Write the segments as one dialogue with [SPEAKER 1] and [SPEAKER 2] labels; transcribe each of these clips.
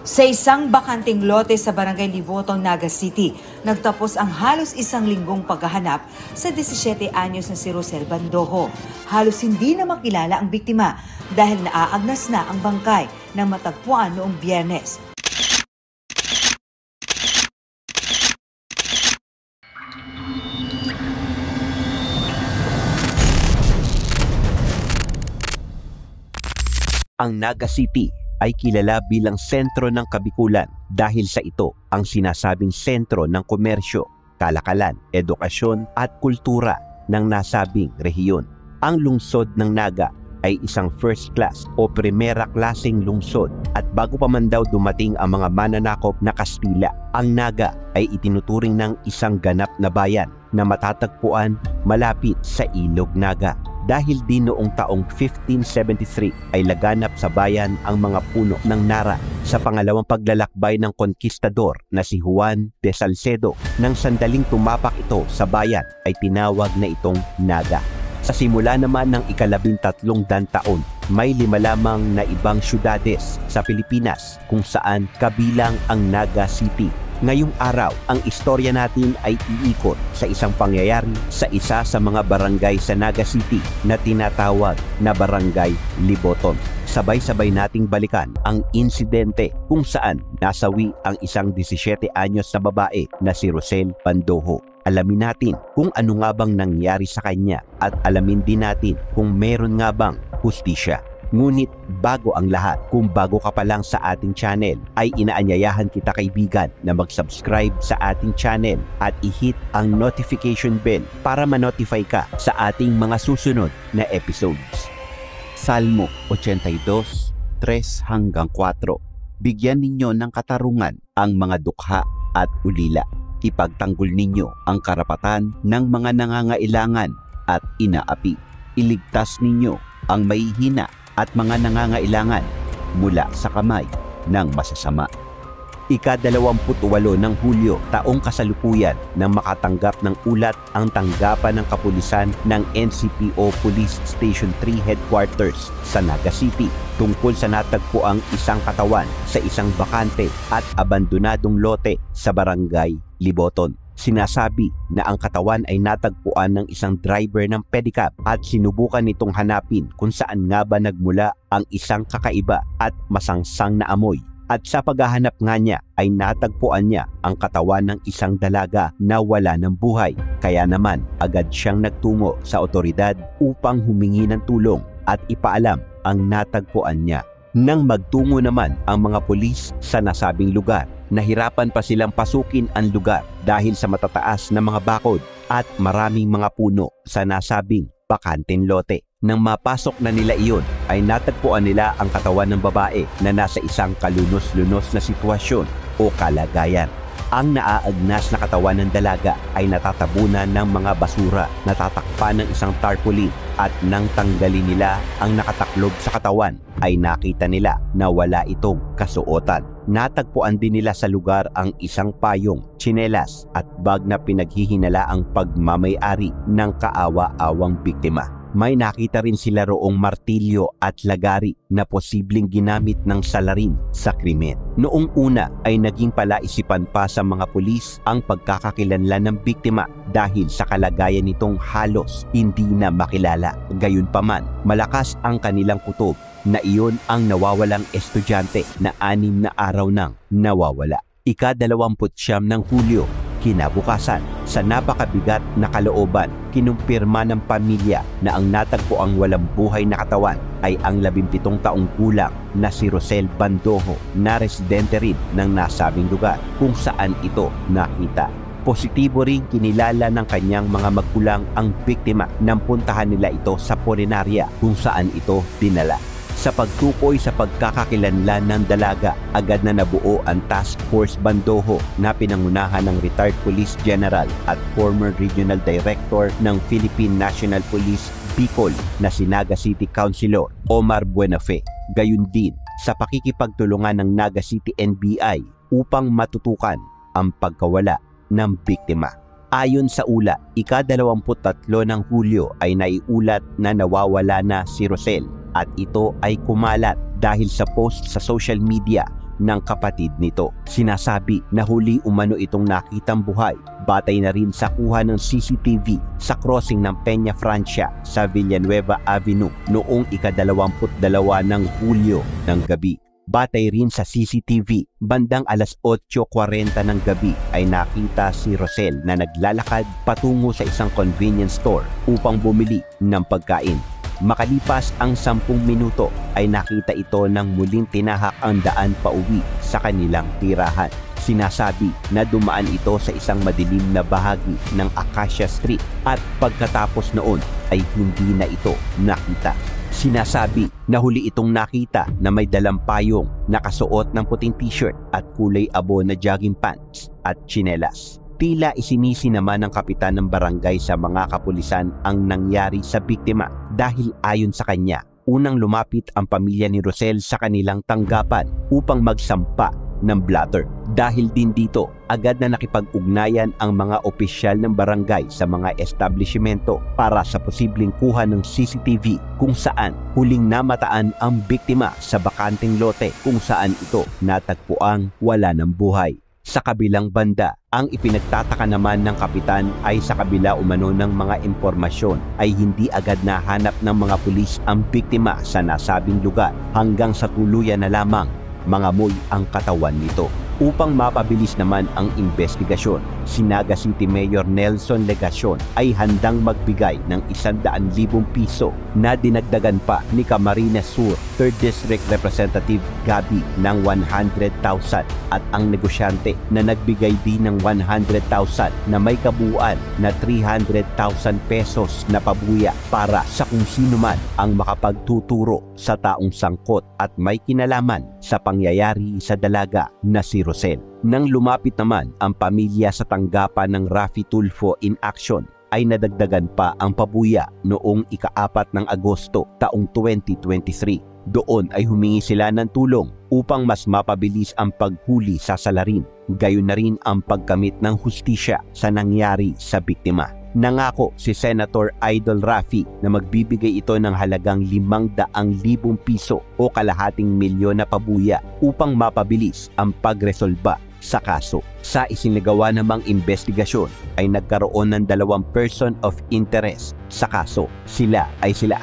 [SPEAKER 1] Sa isang bakanting lote sa Barangay Libotong, Naga City, nagtapos ang halos isang linggong paghahanap sa 17 anyos na si Rosel Bandojo. Halos hindi na makilala ang biktima dahil naaagnas na ang bangkay ng matagpuan noong Biyernes.
[SPEAKER 2] Ang Naga City ay kilala bilang sentro ng Kabikulan dahil sa ito ang sinasabing sentro ng komersyo, kalakalan, edukasyon at kultura ng nasabing rehiyon. Ang lungsod ng Naga ay isang first class o primera klaseng lungsod at bago pa man daw dumating ang mga mananakop na Kastila, ang Naga ay itinuturing ng isang ganap na bayan na matatagpuan malapit sa Ilog Naga. Dahil din noong taong 1573 ay laganap sa bayan ang mga puno ng Nara sa pangalawang paglalakbay ng konkistador na si Juan de Salcedo. Nang sandaling tumapak ito sa bayan ay tinawag na itong Naga. Sa simula naman ng ika-13 taon, may 5 lamang na ibang syudades sa Pilipinas kung saan kabilang ang Naga City. Ngayong araw, ang istorya natin ay iikot sa isang pangyayari sa isa sa mga barangay sa Naga City na tinatawag na Barangay Libotong. Sabay-sabay nating balikan ang insidente kung saan nasawi ang isang 17 anyos na babae na si Rosel Bandojo. Alamin natin kung ano nga bang nangyari sa kanya at alamin din natin kung meron nga bang hustisya. Ngunit bago ang lahat, kung bago ka pa lang sa ating channel, ay inaanyayahan kita kaibigan na mag-subscribe sa ating channel at i-hit ang notification bell para ma-notify ka sa ating mga susunod na episodes. Salmo 82, 3-4. Bigyan ninyo ng katarungan ang mga dukha at ulila. Ipagtanggol ninyo ang karapatan ng mga nangangailangan at inaapi. Iligtas ninyo ang mahihina at mga nangangailangan mula sa kamay ng masasama. Ika-28 ng Hulyo, taong kasalukuyan nang makatanggap ng ulat ang tanggapan ng kapulisan ng NCPO Police Station 3 Headquarters sa Naga City tungkol sa natagpuang isang katawan sa isang bakante at abandonadong lote sa Barangay Libotong. Sinasabi na ang katawan ay natagpuan ng isang driver ng pedicab at sinubukan nitong hanapin kung saan nga ba nagmula ang isang kakaiba at masangsang na amoy. At sa paghahanap nga niya ay natagpuan niya ang katawan ng isang dalaga na wala ng buhay. Kaya naman agad siyang nagtungo sa otoridad upang humingi ng tulong at ipaalam ang natagpuan niya. Nang magtungo naman ang mga pulis sa nasabing lugar, nahirapan pa silang pasukin ang lugar dahil sa matataas na mga bakod at maraming mga puno sa nasabing bakanteng lote. Nang mapasok na nila iyon, ay natagpuan nila ang katawan ng babae na nasa isang kalunos-lunos na sitwasyon o kalagayan. Ang naaagnas na katawan ng dalaga ay natatabunan ng mga basura, natatakpan ng isang tarpaulin at nang tanggalin nila ang nakataklob sa katawan ay nakita nila na wala itong kasuotan. Natagpuan din nila sa lugar ang isang payong, tsinelas at bag na pinaghihinala ang pagmamay-ari ng kaawa-awang biktima. May nakita rin sila roong martilyo at lagari na posibleng ginamit ng salarin sa krimen. Noong una ay naging palaisipan pa sa mga pulis ang pagkakakilanlan ng biktima dahil sa kalagayan nitong halos hindi na makilala. Gayunpaman, malakas ang kanilang kutob na iyon ang nawawalang estudyante na 6 na araw nang nawawala. Ika-29 ng Hulyo, kinabukasan, sa napakabigat na kalooban, kinumpirma ng pamilya na ang natagpuang walang buhay na katawan ay ang 17 taong gulang na si Rosel Bandojo na residente rin ng nasabing lugar kung saan ito nakita. Positibo ring kinilala ng kanyang mga magulang ang biktima nang puntahan nila ito sa punerarya kung saan ito dinala. Sa pagtukoy sa pagkakakilanlan ng dalaga, agad na nabuo ang Task Force Bandojo na pinangunahan ng retired Police General at former Regional Director ng Philippine National Police Bicol na si Naga City Councilor Omar Buenafe. Gayon din sa pakikipagtulungan ng Naga City NBI upang matutukan ang pagkawala ng biktima. Ayon sa ulat, ika-23 ng Hulyo ay naiulat na nawawala na si Rosel at ito ay kumalat dahil sa post sa social media ng kapatid nito. Sinasabi na huli umano itong nakitang buhay batay na rin sa kuha ng CCTV sa crossing ng Peña Francia sa Villanueva Avenue noong ika-22 ng Hulyo ng gabi. Batay rin sa CCTV, bandang alas 8:40 ng gabi ay nakita si Rosel na naglalakad patungo sa isang convenience store upang bumili ng pagkain. Makalipas ang 10 minuto ay nakita ito nang muling tinahak ang daan pauwi sa kanilang tirahan. Sinasabi na dumaan ito sa isang madilim na bahagi ng Acacia Street at pagkatapos noon ay hindi na ito nakita. Sinasabi na huli itong nakita na may dalang payong, nakasuot ng puting t-shirt at kulay abo na jogging pants at tsinelas. Tila isinisi naman ng kapitan ng barangay sa mga kapulisan ang nangyari sa biktima dahil ayon sa kanya, unang lumapit ang pamilya ni Rosel sa kanilang tanggapan upang magsampa ng blatter. Dahil din dito, agad na nakipag-ugnayan ang mga opisyal ng barangay sa mga establishmento para sa posibleng kuha ng CCTV kung saan huling namataan ang biktima sa bakanteng lote kung saan ito natagpuang wala ng buhay. Sa kabilang banda, ang ipinagtataka naman ng kapitan ay sa kabila umano ng mga impormasyon ay hindi agad nahanap ng mga pulis ang biktima sa nasabing lugar hanggang sa tuluyan na lamang mangamoy ang katawan nito. Upang mapabilis naman ang investigasyon, si Naga City Mayor Nelson Legacion ay handang magbigay ng 100,000 piso na dinagdagan pa ni Camarines Sur 3rd District Representative Gabi ng 100,000 at ang negosyante na nagbigay din ng 100,000 na may kabuuan na 300,000 pesos na pabuya para sa kung sino man ang makapagtuturo sa taong sangkot at may kinalaman sa pangyayari sa dalaga na si Rosel. Nang lumapit naman ang pamilya sa tanggapan ng Raffy Tulfo in action, ay nadagdagan pa ang pabuya noong ika-4 ng Agosto taong 2023. Doon ay humingi sila ng tulong upang mas mapabilis ang paghuli sa salarin, gayon na rin ang pagkamit ng hustisya sa nangyari sa biktima. Nangako si Senator Idol Raffy na magbibigay ito ng halagang 500,000 piso o kalahating milyon na pabuya upang mapabilis ang pagresolba sa kaso. Sa isinagawa namang investigasyon ay nagkaroon ng 2 person of interest sa kaso. Sila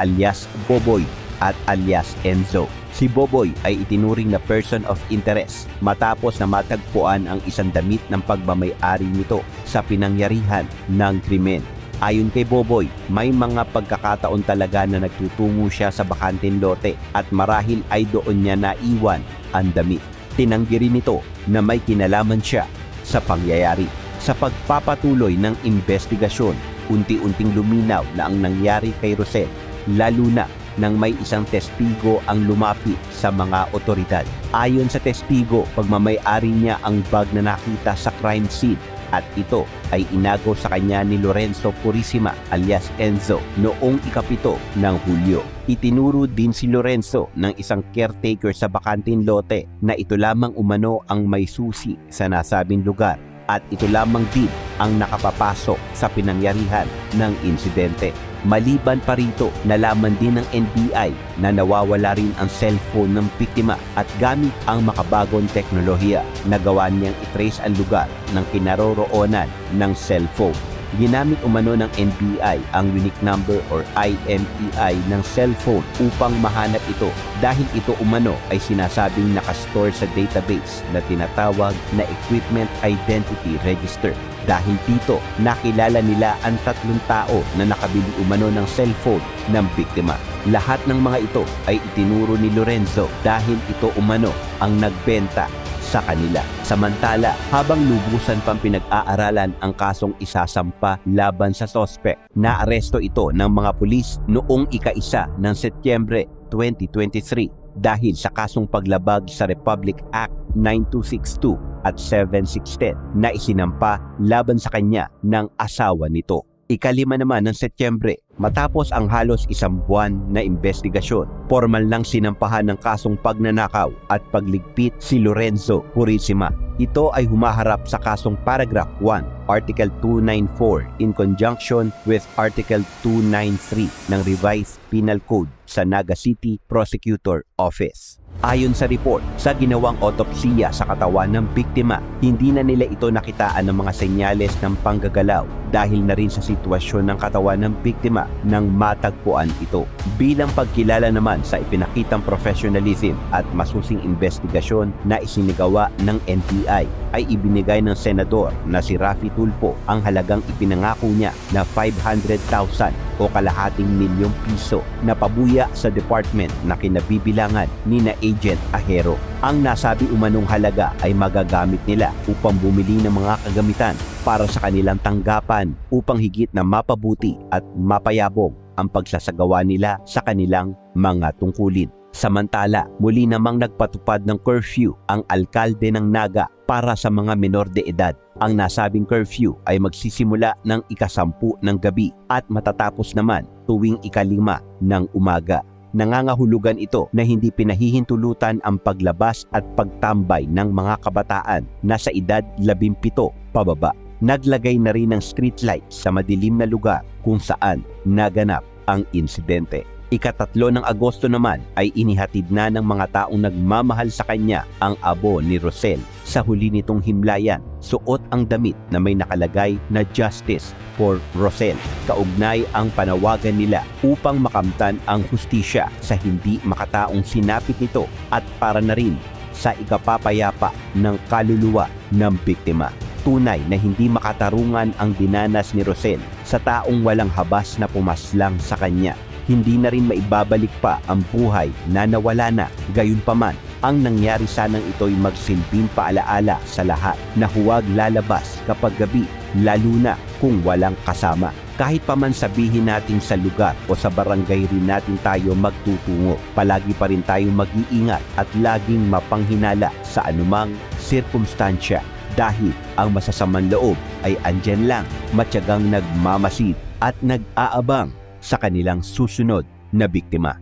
[SPEAKER 2] alias Boboy at alias Enzo. Si Boboy ay itinuring na person of interest matapos na matagpuan ang isang damit ng pagmamay-ari nito sa pinangyarihan ng krimen. Ayon kay Boboy, may mga pagkakataon talaga na nagtutungo siya sa bakanteng lote at marahil ay doon niya naiwan ang damit. Tinanggi rin nito na may kinalaman siya sa pangyayari. Sa pagpapatuloy ng investigasyon, unti-unting luminaw na ang nangyari kay Rosel, lalo na nang may isang testigo ang lumapit sa mga otoridad. Ayon sa testigo, pagmamay-ari niya ang bag na nakita sa crime scene at ito ay inago sa kanya ni Lorenzo Purisima alias Enzo noong ika-7 ng Hulyo. Itinuro din si Lorenzo ng isang caretaker sa bakanteng lote na ito lamang umano ang may susi sa nasabing lugar at ito lamang din ang nakapapasok sa pinangyarihan ng insidente. Maliban pa rito, nalaman din ng NBI na nawawala rin ang cellphone ng biktima at gamit ang makabagong teknolohiya, nagawa niyang itrace ang lugar ng kinaroroonan ng cellphone. Ginamit umano ng NBI ang unique number or IMEI ng cellphone upang mahanap ito dahil ito umano ay sinasabing nakastore sa database na tinatawag na Equipment Identity Register. Dahil dito, nakilala nila ang 3 tao na nakabili umano ng cellphone ng biktima. Lahat ng mga ito ay itinuro ni Lorenzo dahil ito umano ang nagbenta sa kanila. Samantala, habang lubusan pang pinag-aaralan ang kasong isasampa laban sa sospek, naaresto ito ng mga pulis noong ika-1 ng Setyembre 2023 dahil sa kasong paglabag sa Republic Act 9262 at 7610 na isinampa laban sa kanya ng asawa nito. Ika-5 naman ng Setyembre, matapos ang halos 1 buwan na investigasyon, formal lang sinampahan ng kasong pagnanakaw at pagligpit si Lorenzo Purisima. Ito ay humaharap sa kasong Paragraph 1, Article 294 in conjunction with Article 293 ng Revised Penal Code sa Naga City Prosecutor Office. Ayon sa report, sa ginawang autopsiya sa katawan ng biktima, hindi na nila ito nakitaan ng mga senyales ng panggagalaw dahil na rin sa sitwasyon ng katawan ng biktima nang matagpuan ito. Bilang pagkilala naman sa ipinakitang professionalism at masusing investigasyon na isinigawa ng NBI, ay ibinigay ng senador na si Raffy Tulfo ang halagang ipinangako niya na 500,000 o kalahating milyong piso na pabuya sa department na kinabibilangan ni na Agent Ahero. Ang nasabi umanong halaga ay magagamit nila upang bumili ng mga kagamitan para sa kanilang tanggapan upang higit na mapabuti at mapayabong ang pagsasagawa nila sa kanilang mga tungkulin. Samantala, muli namang nagpatupad ng curfew ang alkalde ng Naga para sa mga menor de edad. Ang nasabing curfew ay magsisimula ng 10:00 ng gabi at matatapos naman tuwing 5:00 ng umaga. Nangangahulugan ito na hindi pinahihintulutan ang paglabas at pagtambay ng mga kabataan na sa edad 17 pababa. Naglagay na rin ng street lights sa madilim na lugar kung saan naganap ang insidente. Ika-3 ng Agosto naman ay inihatid na ng mga taong nagmamahal sa kanya ang abo ni Rosel. Sa huli nitong himlayan, suot ang damit na may nakalagay na Justice for Rosel. Kaugnay ang panawagan nila upang makamtan ang hustisya sa hindi makataong sinapit nito at para na rin sa ikapapayapa ng kaluluwa ng biktima. Tunay na hindi makatarungan ang dinanas ni Rosel sa taong walang habas na pumaslang sa kanya. Hindi na rin maibabalik pa ang buhay na nawala na. Gayunpaman, ang nangyari sanang ito'y magsilbing paalaala sa lahat na huwag lalabas kapag gabi, lalo na kung walang kasama. Kahit pa man sabihin natin sa lugar o sa barangay rin natin tayo magtutungo, palagi pa rin tayong mag-iingat at laging mapanghinala sa anumang sirkumstansya dahil ang masasamang loob ay andyan lang, matyagang nagmamasid at nag-aabang sa kanilang susunod na biktima.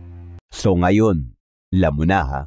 [SPEAKER 2] So ngayon, alam mo na ha.